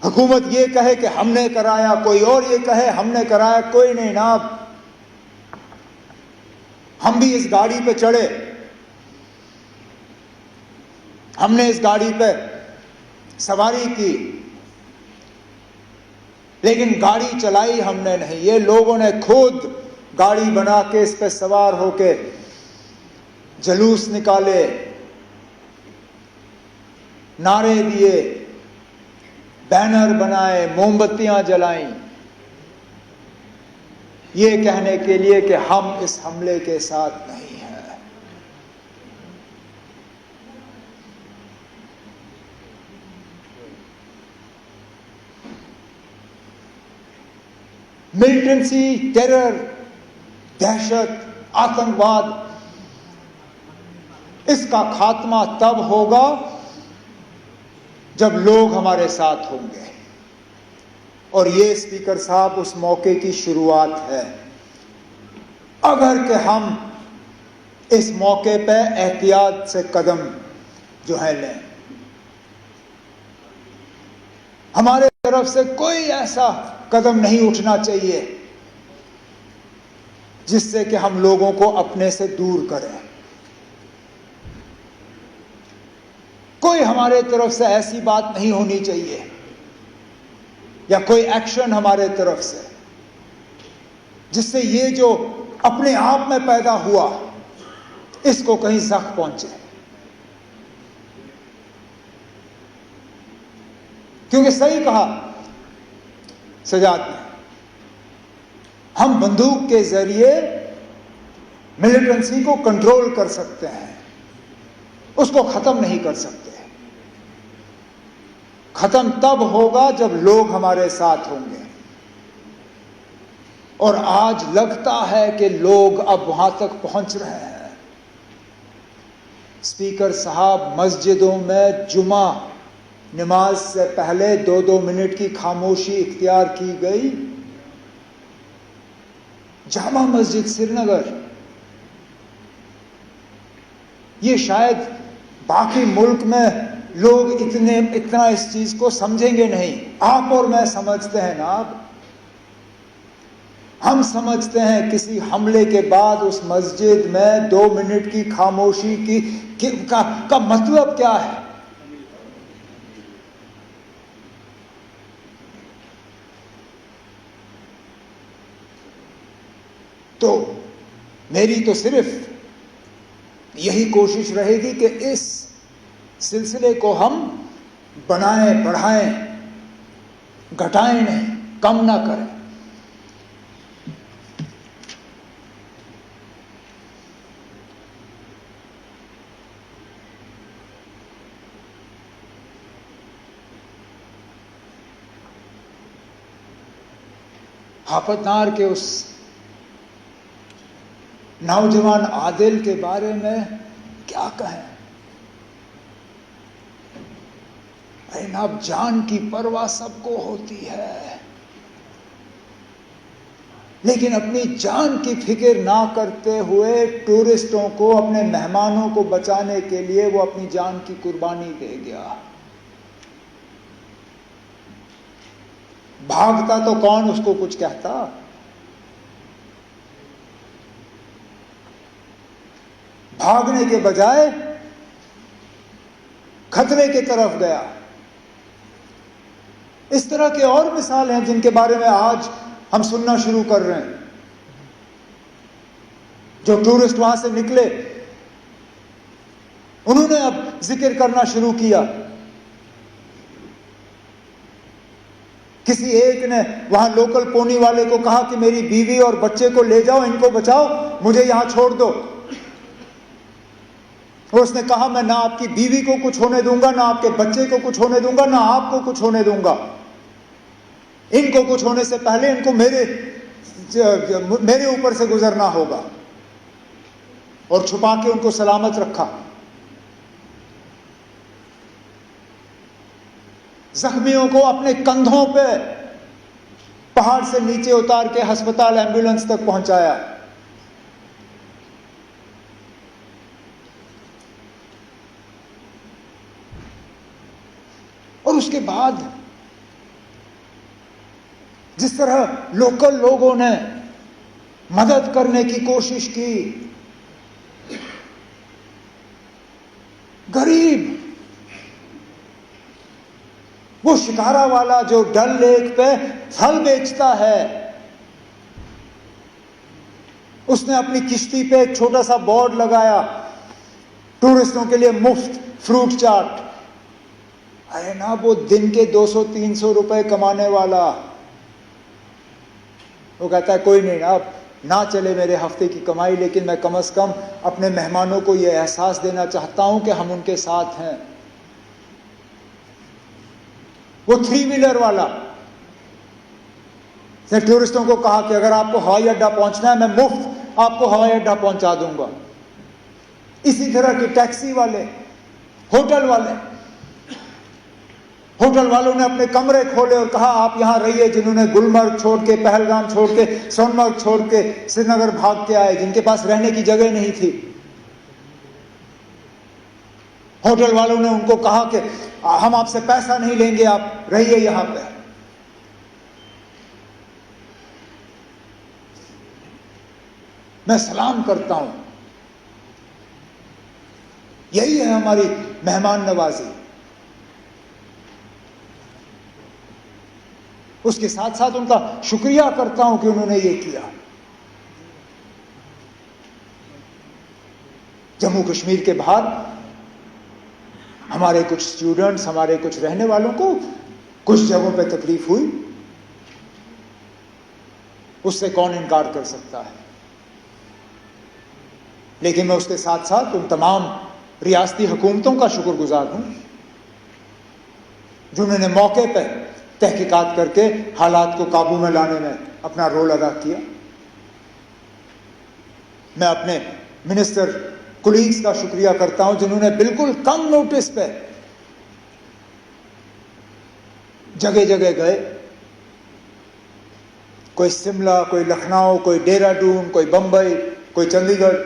हुकूमत ये कहे कि हमने कराया, कोई और ये कहे हमने कराया, कोई नहीं ना। हम भी इस गाड़ी पे चढ़े, हमने इस गाड़ी पे सवारी की, लेकिन गाड़ी चलाई हमने नहीं। ये लोगों ने खुद गाड़ी बना के इस पे सवार होके जुलूस निकाले, नारे दिए, बैनर बनाए, मोमबत्तियां जलाई, ये कहने के लिए कि हम इस हमले के साथ नहीं हैं। मिलिटेंसी, टेरर, दहशत, आतंकवाद, इसका खात्मा तब होगा जब लोग हमारे साथ होंगे। और ये स्पीकर साहब उस मौके की शुरुआत है। अगर कि हम इस मौके पे एहतियात से कदम जो है लें, हमारे तरफ से कोई ऐसा कदम नहीं उठना चाहिए जिससे कि हम लोगों को अपने से दूर करें। कोई हमारे तरफ से ऐसी बात नहीं होनी चाहिए या कोई एक्शन हमारे तरफ से जिससे ये जो अपने आप में पैदा हुआ इसको कहीं जख्म पहुंचे। क्योंकि सही कहा सजाद ने, हम बंदूक के जरिए मिलिटेंसी को कंट्रोल कर सकते हैं, उसको खत्म नहीं कर सकते। खत्म तब होगा जब लोग हमारे साथ होंगे। और आज लगता है कि लोग अब वहां तक पहुंच रहे हैं। स्पीकर साहब, मस्जिदों में जुमा नमाज से पहले 2-2 मिनट की खामोशी इख्तियार की गई। जामा मस्जिद श्रीनगर, ये शायद बाकी मुल्क में लोग इतना इस चीज को समझेंगे नहीं। आप और मैं समझते हैं ना। हम समझते हैं किसी हमले के बाद उस मस्जिद में 2 मिनट की खामोशी का मतलब क्या है। तो मेरी तो सिर्फ यही कोशिश रहेगी कि इस सिलसिले को हम बनाएं, बढ़ाएं, घटाएं नहीं, कम ना करें। हाफतनार के उस नौजवान आदिल के बारे में क्या कहें। अरे ना, जान की परवाह सबको होती है, लेकिन अपनी जान की फिक्र ना करते हुए टूरिस्टों को, अपने मेहमानों को बचाने के लिए वो अपनी जान की कुर्बानी दे गया। भागता तो कौन उसको कुछ कहता। भागने के बजाय खतरे की तरफ गया। इस तरह के और मिसाल हैं जिनके बारे में आज हम सुनना शुरू कर रहे हैं। जो टूरिस्ट वहां से निकले, उन्होंने अब जिक्र करना शुरू किया। किसी एक ने वहां लोकल पोनी वाले को कहा कि मेरी बीवी और बच्चे को ले जाओ, इनको बचाओ, मुझे यहां छोड़ दो। और उसने कहा, मैं ना आपकी बीवी को कुछ होने दूंगा, ना आपके बच्चे को कुछ होने दूंगा, ना आपको कुछ होने दूंगा। इनको कुछ होने से पहले इनको मेरे ऊपर से गुजरना होगा। और छुपा के उनको सलामत रखा। जख्मियों को अपने कंधों पे पहाड़ से नीचे उतार के अस्पताल, एम्बुलेंस तक पहुंचाया। और उसके बाद जिस तरह लोकल लोगों ने मदद करने की कोशिश की, गरीब, वो शिकारा वाला जो डल लेक पे फल बेचता है, उसने अपनी किश्ती पे एक छोटा सा बोर्ड लगाया, टूरिस्टों के लिए मुफ्त फ्रूट चाट। अरे ना, वो दिन के 200-300 रुपए कमाने वाला, वो कहता है कोई नहीं ना, अब ना चले मेरे हफ्ते की कमाई, लेकिन मैं कम से कम अपने मेहमानों को यह एहसास देना चाहता हूं कि हम उनके साथ हैं। वो 3 व्हीलर वाला ने टूरिस्टों को कहा कि अगर आपको हवाई अड्डा पहुंचना है, मैं मुफ्त आपको हवाई अड्डा पहुंचा दूंगा। इसी तरह के टैक्सी वाले, होटल वालों ने अपने कमरे खोले और कहा आप यहां रहिए। जिन्होंने गुलमर्ग छोड़ के, पहलगाम छोड़ के, सोनमर्ग छोड़ के श्रीनगर भाग के आए, जिनके पास रहने की जगह नहीं थी, होटल वालों ने उनको कहा कि हम आपसे पैसा नहीं लेंगे, आप रहिए यहां पे। मैं सलाम करता हूं, यही है हमारी मेहमान नवाजी। उसके साथ साथ उनका शुक्रिया करता हूं कि उन्होंने ये किया। जम्मू कश्मीर के बाहर हमारे कुछ स्टूडेंट्स, हमारे कुछ रहने वालों को कुछ जगहों पे तकलीफ हुई, उससे कौन इनकार कर सकता है। लेकिन मैं उसके साथ साथ उन तमाम रियासती हुकूमतों का शुक्रगुजार हूं जिन्होंने मौके पर तहकीकात करके हालात को काबू में लाने में अपना रोल अदा किया। मैं अपने मिनिस्टर कुलीग्स का शुक्रिया करता हूं जिन्होंने बिल्कुल कम नोटिस पे जगह जगह गए, कोई शिमला, कोई लखनऊ, कोई देहरादून, कोई बंबई, कोई चंडीगढ़।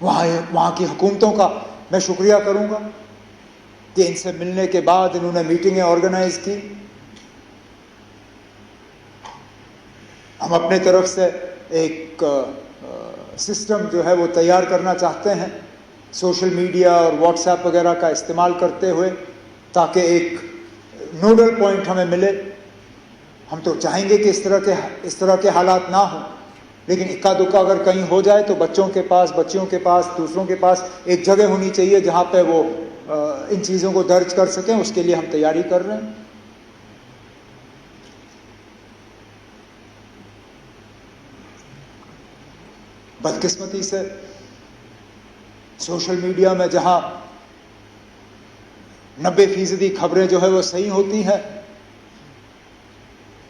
वहां की हुकूमतों का मैं शुक्रिया करूंगा कि इनसे मिलने के बाद इन्होंने मीटिंगें ऑर्गेनाइज की। हम अपने तरफ से एक सिस्टम जो है वो तैयार करना चाहते हैं, सोशल मीडिया और व्हाट्सएप वगैरह का इस्तेमाल करते हुए, ताकि एक नोडल पॉइंट हमें मिले। हम तो चाहेंगे कि इस तरह के हालात ना हो, लेकिन इक्का दुक्का अगर कहीं हो जाए तो बच्चों के पास, दूसरों के पास एक जगह होनी चाहिए जहां पे वो इन चीज़ों को दर्ज कर सकें। उसके लिए हम तैयारी कर रहे हैं। बदकिस्मती से सोशल मीडिया में जहां 90% खबरें जो है वो सही होती हैं,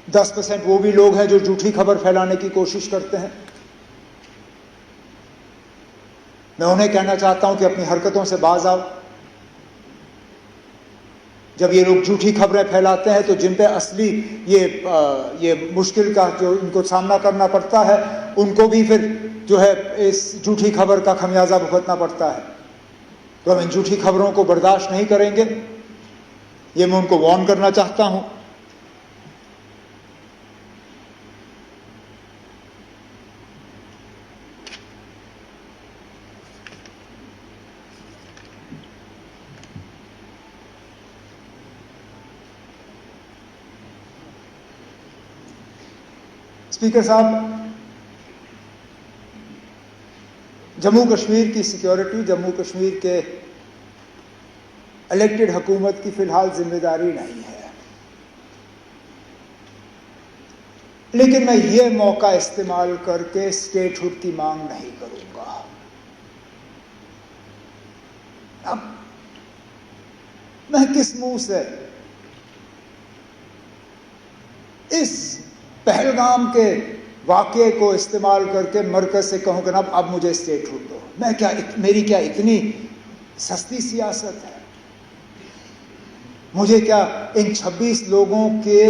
10% वो भी लोग हैं जो झूठी खबर फैलाने की कोशिश करते हैं। मैं उन्हें कहना चाहता हूं कि अपनी हरकतों से बाज आओ। जब ये लोग झूठी खबरें फैलाते हैं तो जिन पे असली ये मुश्किल का जो इनको सामना करना पड़ता है, उनको भी फिर जो है इस झूठी खबर का खमियाजा भुगतना पड़ता है। तो हम इन झूठी खबरों को बर्दाश्त नहीं करेंगे, ये मैं उनको वार्न करना चाहता हूं। स्पीकर साहब, जम्मू कश्मीर की सिक्योरिटी जम्मू कश्मीर के इलेक्टेड हुकूमत की फिलहाल जिम्मेदारी नहीं है, लेकिन मैं ये मौका इस्तेमाल करके स्टेटहुड की मांग नहीं करूंगा। अब मैं किस मुंह से इस पहलगाम के वाक़े को इस्तेमाल करके मरकज से कहूँ कि ना अब मुझे स्टेटहुड दो। मेरी क्या इतनी सस्ती सियासत है? मुझे क्या इन 26 लोगों के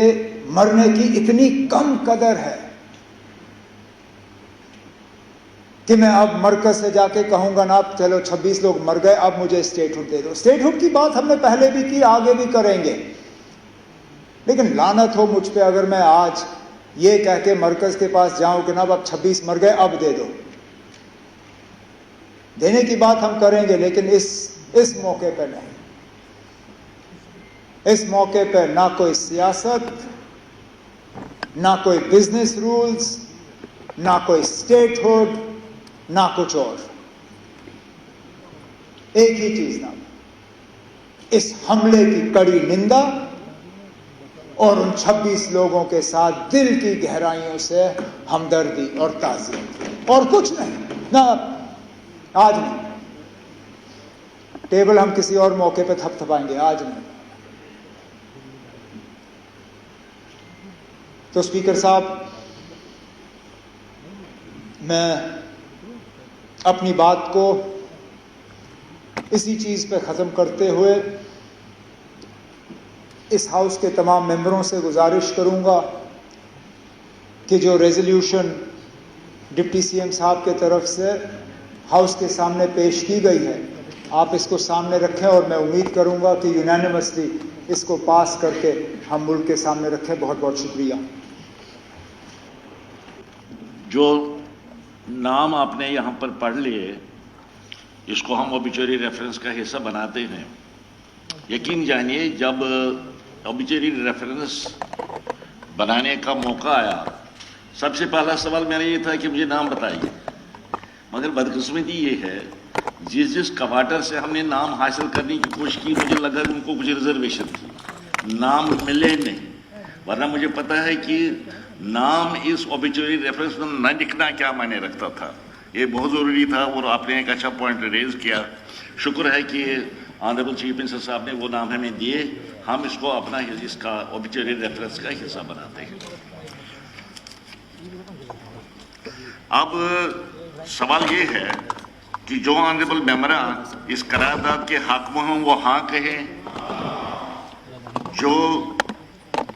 मरने की इतनी कम कदर है कि मैं अब मरकज से जाके कहूंगा ना चलो 26 लोग मर गए, अब मुझे स्टेटहुड दे दो। स्टेटहुड की बात हमने पहले भी की, आगे भी करेंगे, लेकिन लानत हो मुझ पे अगर मैं आज ये कह के मरकज के पास जाऊं कि ना अब 26 मर गए, अब दे दो। देने की बात हम करेंगे, लेकिन इस मौके पे नहीं। इस मौके पे ना कोई सियासत, ना कोई बिजनेस रूल्स, ना कोई स्टेटहुड, ना कुछ और। एक ही चीज नाम, इस हमले की कड़ी निंदा और उन 26 लोगों के साथ दिल की गहराइयों से हमदर्दी और ताज़ियत, और कुछ नहीं। ना आज नहीं, टेबल हम किसी और मौके पे थपथपाएंगे, आज नहीं। तो स्पीकर साहब, मैं अपनी बात को इसी चीज पे खत्म करते हुए इस हाउस के तमाम मेंबरों से गुजारिश करूंगा कि जो रेजोल्यूशन डिप्टी सीएम साहब के तरफ से हाउस के सामने पेश की गई है, आप इसको सामने रखें और मैं उम्मीद करूंगा कि यूनानिमसली इसको पास करके हम मुल्क के सामने रखें। बहुत बहुत शुक्रिया। जो नाम आपने यहाँ पर पढ़ लिए, इसको हम ऑबिचुअरी रेफरेंस का हिस्सा बनाते हैं। यकीन जानिए, जब ऑबिचुअरी रेफरेंस बनाने का मौका आया, सबसे पहला सवाल मेरा ये था कि मुझे नाम बताइए। मगर बदकिस्मती ये है, जिस क्वार्टर से हमने नाम हासिल करने की कोशिश की, मुझे लगा कि उनको कुछ रिजर्वेशन थी, नाम मिले नहीं। वरना मुझे पता है कि नाम इस ऑबिचुअरी रेफरेंस में न लिखना क्या मायने रखता था। ये बहुत ज़रूरी था और आपने एक अच्छा पॉइंट रेज किया। शुक्र है कि ऑनरेबल चीफ मिनिस्टर साहब ने वो नाम हमें दिए, हम इसको अपना इसका ऑबिचुअरी रेफरेंस का हिस्सा बनाते हैं। अब सवाल ये है कि जो ऑनरेबल मेंबरान इस करारदाद के हक में हों वो हाँ कहें, जो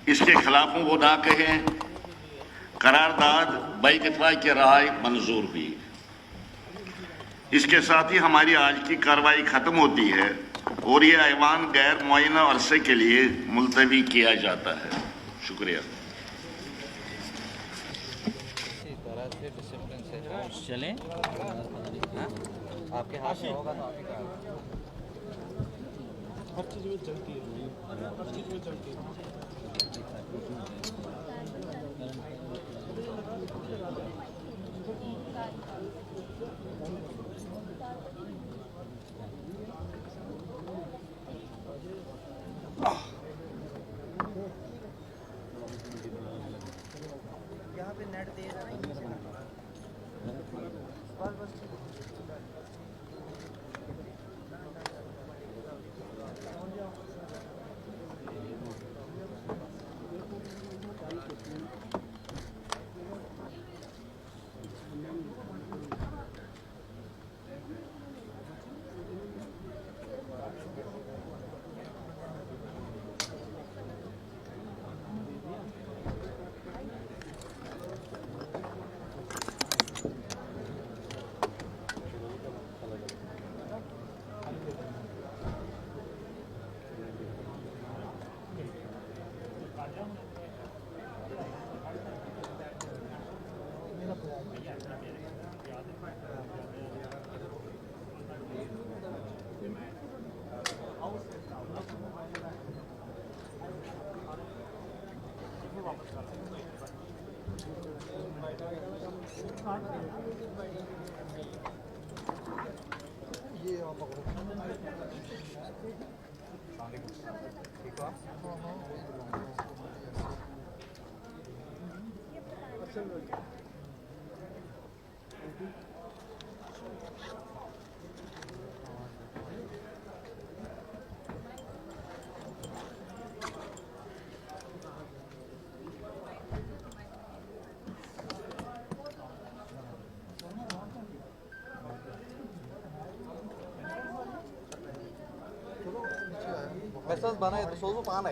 इसके खिलाफ हों वो ना कहें। करारदाद बाइत्तेफाक की राय मंजूर हुई। इसके साथ ही हमारी आज की कार्रवाई खत्म होती है और ये ऐवान गैर मुअय्यना अरसे के लिए मुलतवी किया जाता है। शुक्रिया। चलें, आपके हाथ में होगा तो आप ही करें। हर चीज़ में चलती है, हर चीज़ में चलती है। यहाँ पे नेट दे रहा है। Mesaj bana soldu bana.